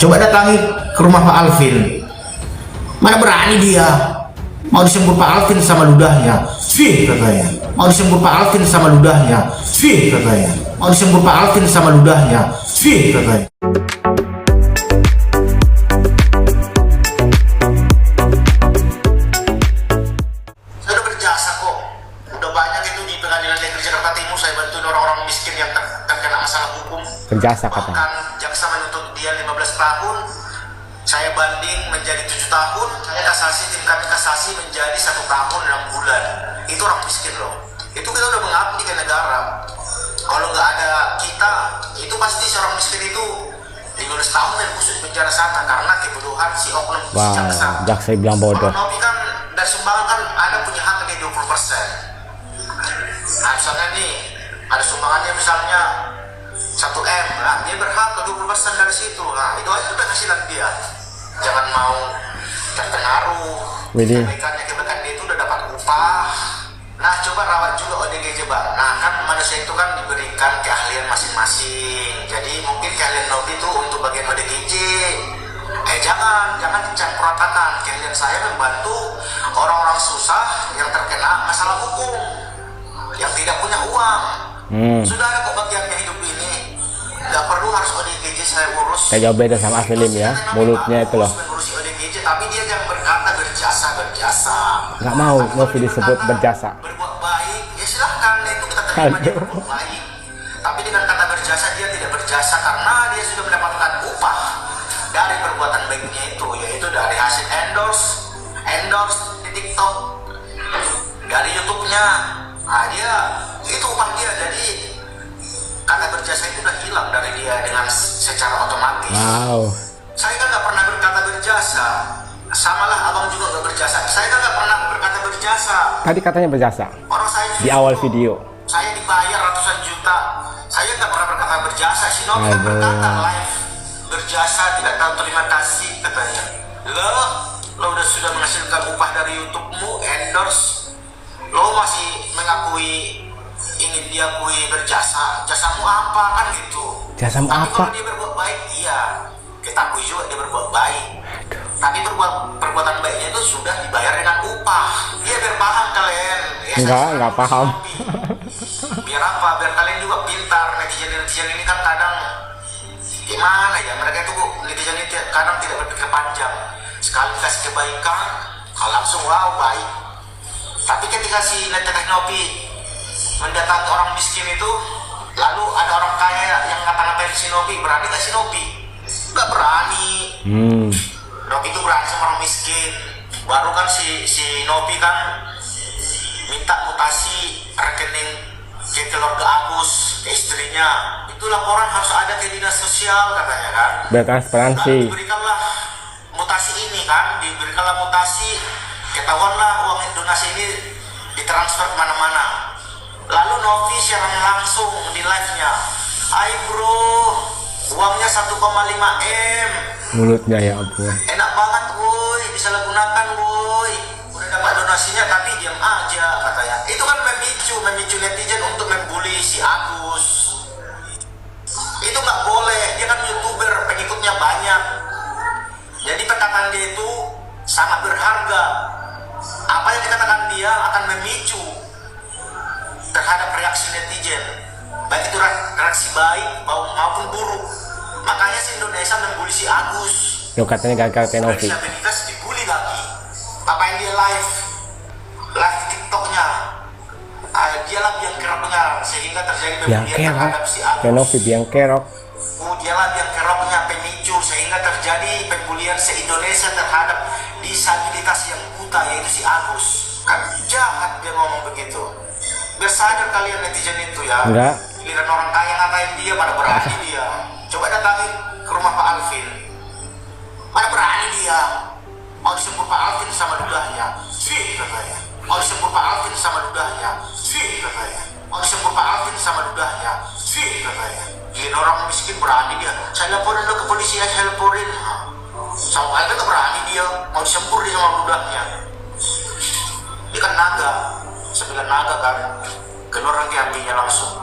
Coba datangi ke rumah Pak Alvin. Mana berani dia mau disembur Pak Alvin sama ludahnya. Fih katanya. Mau disembur Pak Alvin sama ludahnya. Fih katanya. Mau disembur Pak Alvin sama ludahnya. Fih katanya. Saya udah berjasa kok. Udah banyak itu di Pengadilan Negeri Jakarta Timur saya bantuin orang-orang miskin yang terkena masalah hukum. Berjasa katanya. Bahkan jaksa menuntut dia 15 tahun. Saya banding menjadi 7 tahun, saya kasasi, tim kami kasasi menjadi 1 tahun 6 bulan. Itu orang miskin loh. Itu kita udah mengabdi ke negara. Kalau nggak ada kita, itu pasti seorang miskin itu 15 tahun dan busuk penjara sana karena kebodohan si oknum jaksa. Jaksa bilang bodoh. Kalau Novi kan dari sumbangan kan ada punya hak di 20%. Nah misalnya nih, ada sumbangannya misalnya 1M, nah dia berhak ke 20% dari situ. Nah itu aja penghasilan dia. Jangan mau terpengaruh. Kebaikan dia itu udah dapat upah. Nah coba rawat juga ODGJ Bang. Nah kan manusia itu kan diberikan keahlian masing-masing. Jadi mungkin keahlian Novi itu untuk bagian ODGJ. Jangan dicampur ratakan. Keahlian saya membantu orang-orang susah yang terkena masalah hukum, yang tidak punya uang. Sudah ada kok bagiannya hidup ini. Gak perlu harus ODGJ saya urus. Kayak jauh beda sama film ya, mulutnya itu loh. Mengurusi ODGJ, tapi dia jangan berkata berjasa. Nggak mau Novi disebut berjasa. Berbuat baik, ya silahkan itu kita terima dia berbuat baik. Tapi dengan kata berjasa dia tidak berjasa karena dia sudah mendapatkan upah dari perbuatan baiknya itu, yaitu dari hasil endorse di TikTok, dari YouTube-nya. Nah dia itu upah dia, jadi kata berjasa itu udah hilang dari dia dengan secara otomatis. Wow. Saya kan nggak pernah berkata berjasa, samalah abang juga nggak berjasa. Saya kan nggak pernah berkata berjasa. Tadi katanya berjasa. Orang saya Di awal video. saya dibayar ratusan juta. Saya nggak pernah berkata berjasa. Si Novi kan berkata live berjasa, tidak tahu terima kasih katanya. Lo udah sudah menghasilkan upah dari YouTube-mu, endorse, lo masih mengakui ingin diakui berjasa. Jasamu apa kan gitu. Jasamu tapi apa? kalau dia berbuat baik, iya kita akui juga dia berbuat baik. Tapi perbuatan baiknya itu sudah dibayar dengan upah. Dia biar paham kalian. Ya, Enggak paham. Biar apa? Biar kalian juga pintar. Netizen ini kan kadang gimana ya, mereka itu netizen ini kadang tidak berpikir panjang. Sekali kasih kebaikan, langsung wow baik. Tapi ketika si Teh Novi mendatangi orang miskin itu, lalu ada orang kaya yang ngata-ngatain si Novi, berani gak si Novi? Gak berani. Novi itu berani sama orang miskin. Baru kan si Novi kan minta mutasi rekening ke keluarga Agus, ke istrinya. Itu laporan harus ada ke dinas sosial katanya kan. Bertransparansi. Diberikanlah mutasi ini kan, diberikanlah mutasi, ketahuanlah uang donasi ini ditransfer kemana-mana. Lalu Novi siaran langsung di live-nya. Hai bro, uangnya 1,5 M. Mulutnya ya ampun. Enak banget woi, bisa gunakan woi. Udah dapat donasinya tapi diam aja katanya. Itu kan memicu netizen untuk membuli si Agus. Itu nggak boleh, dia kan YouTuber, pengikutnya banyak. Jadi perkataan dia itu sangat berharga. Apa yang dikatakan dia akan memicu terhadap reaksi netizen, baik itu reaksi baik maupun buruk. Makanya si Indonesia membuli si Agus. Yo katanya gagal Novi. Disabilitas dibully lagi. Apa yang dia live TikToknya, dialah biang keroknya sehingga terjadi pembulian terhadap si Agus. Novi biang kerok. Dialah biang keroknya pemicu sehingga terjadi pembulian se-Indonesia terhadap disabilitas yang buta, yaitu si Agus. Kan jahat dia ngomong begitu. Biar sadar kalian netizen itu ya. Enggak. Giliran orang kaya ngatain dia, pada berani dia. Coba datangi ke rumah Pak Alvin. Pada berani dia. Mau disebut Pak Alvin sama ludahnya. Fih katanya. Mau disebut Pak Alvin sama ludahnya. Fih katanya. Mau disebut Pak Alvin sama ludahnya. Fih katanya. Giliran orang miskin berani dia. Saya laporin lo ke polisi ya, saya laporin. Sama Alvin tuh berani dia. Mau disembur dia sama ludahnya. Dia kan naga. 9 naga kan, keluar lagi apinya langsung.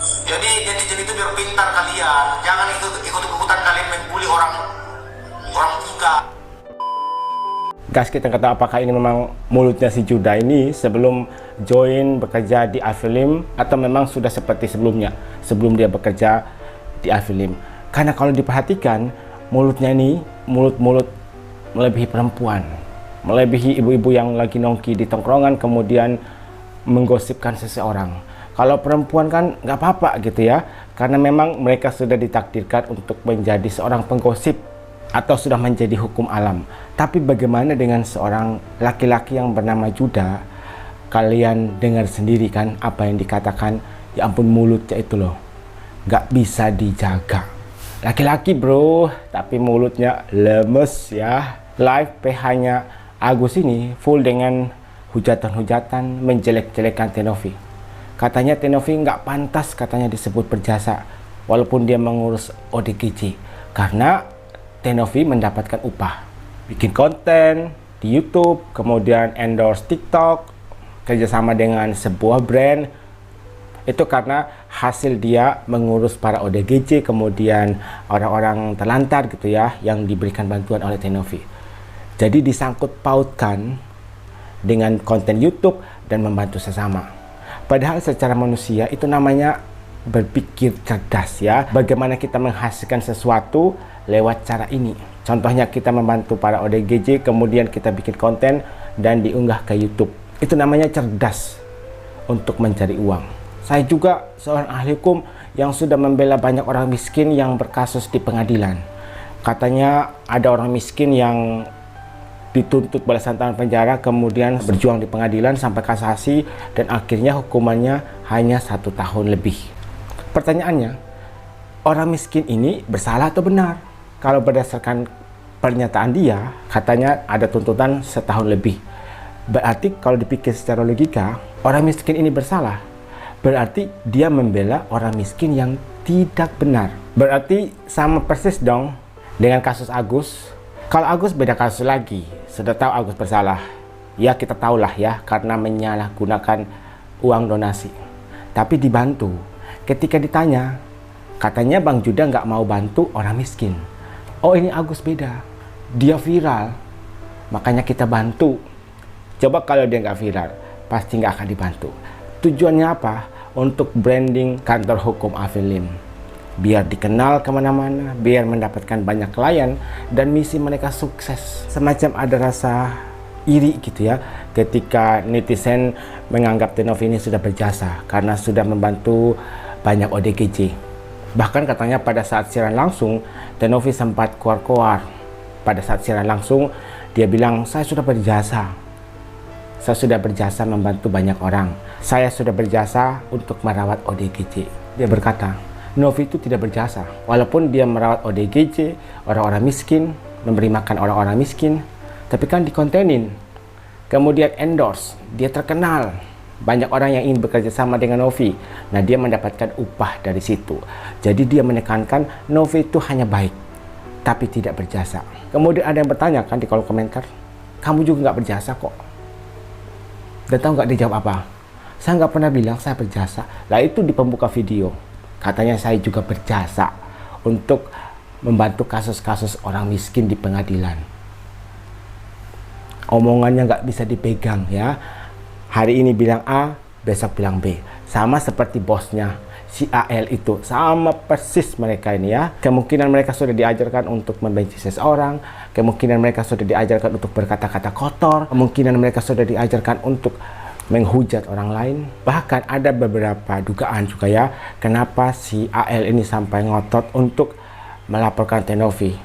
Jadi netizen itu biar pintar kalian, jangan ikut-ikutan kalian membuli orang buta. Guys, kita nggak tahu apakah ini memang mulutnya si Juda ini sebelum join bekerja di iFilm atau memang sudah seperti sebelumnya, sebelum dia bekerja di iFilm. Karena kalau diperhatikan, mulutnya ini mulut melebihi perempuan, melebihi ibu-ibu yang lagi nongki di tongkrongan kemudian menggosipkan seseorang. Kalau perempuan kan nggak apa-apa gitu ya, karena memang mereka sudah ditakdirkan untuk menjadi seorang penggosip atau sudah menjadi hukum alam. Tapi bagaimana dengan seorang laki-laki yang bernama Juda? Kalian dengar sendiri kan apa yang dikatakan. Ya ampun, mulutnya itu loh, nggak bisa dijaga. Laki-laki bro, tapi mulutnya lemes ya. Live PH-nya Agus ini full dengan hujatan-hujatan menjelek-jelekan Tenovi. Katanya Tenovi nggak pantas katanya disebut berjasa walaupun dia mengurus ODGJ, karena Tenovi mendapatkan upah bikin konten di YouTube, kemudian endorse TikTok, kerjasama dengan sebuah brand. Itu karena hasil dia mengurus para ODGJ, kemudian orang-orang terlantar gitu ya, yang diberikan bantuan oleh Tenovi. Jadi disangkut pautkan dengan konten YouTube dan membantu sesama. Padahal secara manusia itu namanya berpikir cerdas ya. Bagaimana kita menghasilkan sesuatu lewat cara ini. Contohnya kita membantu para ODGJ, kemudian kita bikin konten dan diunggah ke YouTube. Itu namanya cerdas untuk mencari uang. Saya juga seorang ahli hukum yang sudah membela banyak orang miskin yang berkasus di pengadilan. Katanya ada orang miskin yang dituntut balasan tahun penjara, kemudian berjuang di pengadilan sampai kasasi dan akhirnya hukumannya hanya 1 tahun lebih. Pertanyaannya, orang miskin ini bersalah atau benar? Kalau berdasarkan pernyataan dia, katanya ada tuntutan 1 tahun lebih. Berarti kalau dipikir secara logika, orang miskin ini bersalah. Berarti dia membela orang miskin yang tidak benar. Berarti sama persis dong dengan kasus Agus. Kalau Agus beda kasus lagi. Sudah tahu Agus bersalah. Ya kita tahulah ya, karena menyalahgunakan uang donasi. Tapi dibantu. Ketika ditanya, katanya Bang Juda nggak mau bantu orang miskin. Oh ini Agus beda. Dia viral. Makanya kita bantu. Coba kalau dia nggak viral, pasti nggak akan dibantu. Tujuannya apa? Untuk branding kantor hukum iFilm. Biar dikenal kemana-mana, biar mendapatkan banyak klien, dan misi mereka sukses. Semacam ada rasa iri gitu ya, ketika netizen menganggap Tenovi ini sudah berjasa, karena sudah membantu banyak ODGJ. Bahkan katanya pada saat siaran langsung, Tenovi sempat keluar-keluar. Pada saat siaran langsung, dia bilang, saya sudah berjasa. Saya sudah berjasa membantu banyak orang. Saya sudah berjasa untuk merawat ODGJ. Dia berkata, Novi itu tidak berjasa. Walaupun dia merawat ODGJ, orang-orang miskin, memberi makan orang-orang miskin, tapi kan dikontenin. Kemudian endorse, dia terkenal. Banyak orang yang ingin bekerja sama dengan Novi. Nah, dia mendapatkan upah dari situ. Jadi dia menekankan Novi itu hanya baik, tapi tidak berjasa. Kemudian ada yang bertanya kan di kolom komentar, kamu juga nggak berjasa kok. Dan tahu nggak dia jawab apa? Saya nggak pernah bilang saya berjasa. Lah itu di pembuka video. Katanya saya juga berjasa untuk membantu kasus-kasus orang miskin di pengadilan. Omongannya nggak bisa dipegang ya. Hari ini bilang A, besok bilang B. Sama seperti bosnya si AL itu. Sama persis mereka ini ya. Kemungkinan mereka sudah diajarkan untuk membenci seseorang. Kemungkinan mereka sudah diajarkan untuk berkata-kata kotor. Kemungkinan mereka sudah diajarkan untuk menghujat orang lain. Bahkan ada beberapa dugaan juga ya, kenapa si AL ini sampai ngotot untuk melaporkan Tenovi.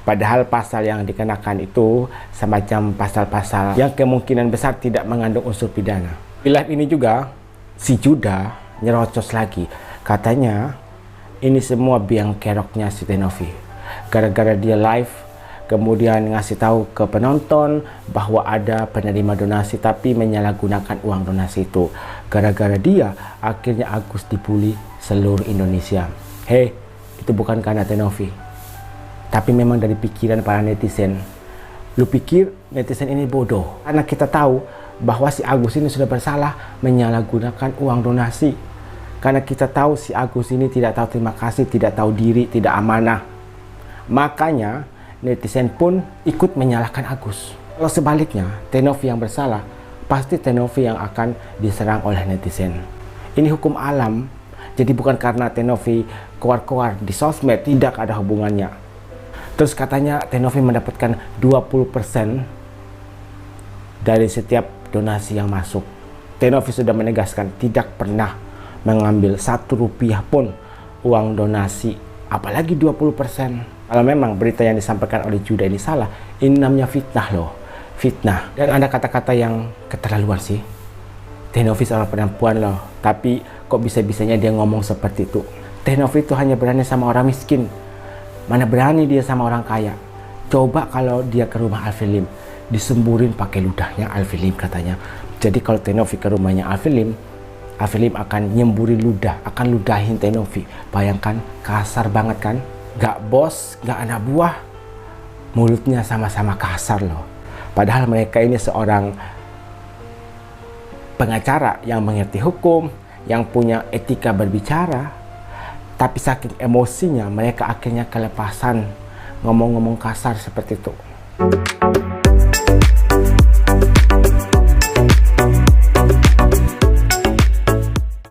Padahal pasal yang dikenakan itu semacam pasal-pasal yang kemungkinan besar tidak mengandung unsur pidana. Di live ini juga si Juda nyerocos lagi. Katanya ini semua biang keroknya si Tenovi. Gara-gara dia live kemudian ngasih tahu ke penonton bahwa ada penerima donasi tapi menyalahgunakan uang donasi itu. Gara-gara dia akhirnya Agus dibully seluruh Indonesia. Hei, itu bukan karena Tenovi, tapi memang dari pikiran para netizen. Lu pikir netizen ini bodoh? Karena kita tahu bahwa si Agus ini sudah bersalah menyalahgunakan uang donasi. Karena kita tahu si Agus ini tidak tahu terima kasih, tidak tahu diri, tidak amanah. Makanya netizen pun ikut menyalahkan Agus. Kalau sebaliknya, Tenovi yang bersalah, pasti Tenovi yang akan diserang oleh netizen. Ini hukum alam, jadi bukan karena Tenovi keluar-keluar di sosmed, tidak ada hubungannya. Terus katanya Tenovi mendapatkan 20% dari setiap donasi yang masuk. Tenovi sudah menegaskan tidak pernah mengambil 1 rupiah pun uang donasi, apalagi 20%. Kalau memang berita yang disampaikan oleh Juda ini salah, ini namanya fitnah loh, fitnah. Dan ada kata-kata yang keterlaluan sih. Tenovi seorang perempuan loh, tapi kok bisa-bisanya dia ngomong seperti itu. Tenovi itu hanya berani sama orang miskin, mana berani dia sama orang kaya. Coba kalau dia ke rumah Alfilim, disemburin pakai ludahnya Alfilim katanya. Jadi kalau Tenovi ke rumahnya Alfilim, Alfilim akan nyemburi ludah, akan ludahin Tenovi. Bayangkan, kasar banget kan? Gak bos, gak anak buah, mulutnya sama-sama kasar loh. Padahal mereka ini seorang pengacara yang mengerti hukum, yang punya etika berbicara. Tapi saking emosinya, mereka akhirnya kelepasan ngomong-ngomong kasar seperti itu.